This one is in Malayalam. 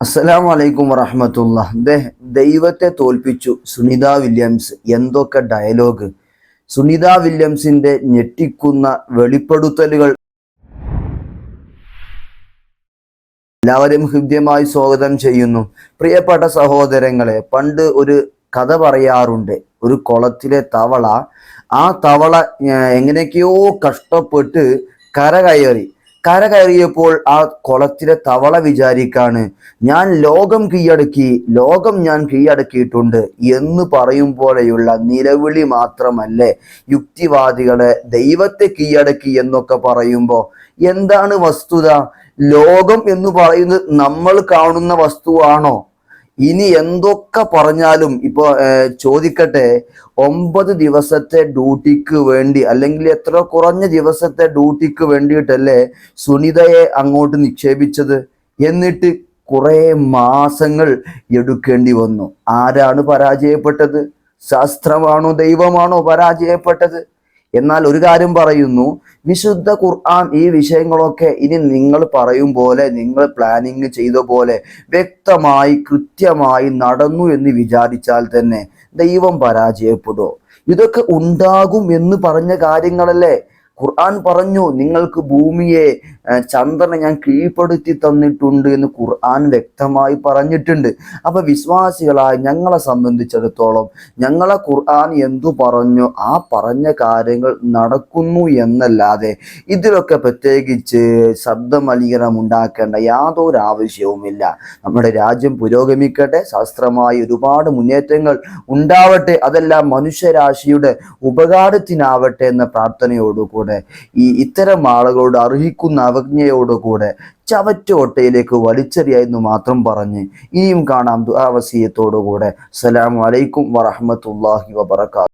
അസ്സലാമു അലൈക്കും വറഹ്മത്തുള്ളാഹി. ദൈവത്തെ തോൽപ്പിച്ചു സുനിത വില്യംസ്. എന്തൊക്കെ ഡയലോഗ്! സുനിത വില്യംസിന്റെ ഞെട്ടിക്കുന്ന വെളിപ്പെടുത്തലുകൾ എല്ലാവരെയും ഹൃദ്യമായി സ്വാഗതം ചെയ്യുന്നു. പ്രിയപ്പെട്ട സഹോദരങ്ങളെ, പണ്ട് ഒരു കഥ പറയാറുണ്ട്. ഒരു കുളത്തിലെ തവള, ആ തവള എങ്ങനെയൊക്കെയോ കഷ്ടപ്പെട്ട് കര കയറിയപ്പോൾ ആ കുളത്തിലെ തവള വിചാരിക്കാണ്, ഞാൻ ലോകം ഞാൻ കീഴടക്കിയിട്ടുണ്ട് എന്ന് പറയും പോലെയുള്ള നിലവിളി മാത്രമല്ലേ യുക്തിവാദികളെ ദൈവത്തെ കീഴടക്കി എന്നൊക്കെ പറയുമ്പോൾ എന്താണ് വസ്തുത? ലോകം എന്ന് പറയുന്നത് നമ്മൾ കാണുന്ന വസ്തുവാണോ? ഇനി എന്തൊക്കെ പറഞ്ഞാലും ഇപ്പൊ ചോദിക്കട്ടെ, 9 ദിവസത്തെ ഡ്യൂട്ടിക്ക് വേണ്ടി, അല്ലെങ്കിൽ എത്ര കുറഞ്ഞ ദിവസത്തെ ഡ്യൂട്ടിക്ക് വേണ്ടിയിട്ടല്ലേ സുനിതയെ അങ്ങോട്ട് നിക്ഷേപിച്ചത്? എന്നിട്ട് കുറെ മാസങ്ങൾ എടുക്കേണ്ടി വന്നു. ആരാണ് പരാജയപ്പെട്ടത്? ശാസ്ത്രമാണോ ദൈവമാണോ പരാജയപ്പെട്ടത്? എന്നാൽ ഒരു കാര്യം പറയുന്നു, വിശുദ്ധ ഖുർആൻ ഈ വിഷയങ്ങളൊക്കെ ഇനി നിങ്ങൾ പറയും പോലെ, നിങ്ങൾ പ്ലാനിങ് ചെയ്ത പോലെ വ്യക്തമായി കൃത്യമായി നടന്നു എന്ന് വിചാരിച്ചാൽ തന്നെ ദൈവം പരാജയപ്പെടുമോ? ഇതൊക്കെ ഉണ്ടാകും എന്ന് പറഞ്ഞ കാര്യങ്ങളല്ലേ ഖുർആൻ പറഞ്ഞു. നിങ്ങൾക്ക് ഭൂമിയെ, ചന്ദ്രനെ ഞാൻ കീഴ്പ്പെടുത്തി തന്നിട്ടുണ്ട് എന്ന് ഖുർആൻ വ്യക്തമായി പറഞ്ഞിട്ടുണ്ട്. അപ്പൊ വിശ്വാസികളായി ഞങ്ങളെ സംബന്ധിച്ചിടത്തോളം ഞങ്ങളെ ഖുർആൻ എന്തു പറഞ്ഞു ആ പറഞ്ഞ കാര്യങ്ങൾ നടക്കുന്നു എന്നല്ലാതെ ഇതിലൊക്കെ പ്രത്യേകിച്ച് ശബ്ദമലിനീകരണം ഉണ്ടാക്കേണ്ട യാതൊരു ആവശ്യവുമില്ല. നമ്മുടെ രാജ്യം പുരോഗമിക്കട്ടെ, ശാസ്ത്രമായി ഒരുപാട് മുന്നേറ്റങ്ങൾ ഉണ്ടാവട്ടെ, അതെല്ലാം മനുഷ്യരാശിയുടെ ഉപകാരത്തിനാവട്ടെ എന്ന പ്രാർത്ഥനയോടുകൂടെ ഇത്തരം ആളുകളോട് അർഹിക്കുന്ന അവജ്ഞയോടുകൂടെ ചവറ്റോട്ടയിലേക്ക് വലിച്ചെറിയായെന്ന് മാത്രം പറഞ്ഞ് ഇനിയും കാണാം ദുആ വസിയത്തോടുകൂടെ. അസ്സലാമു അലൈക്കും വറഹ്മത്തുള്ളാഹി വബറകാതുഹു.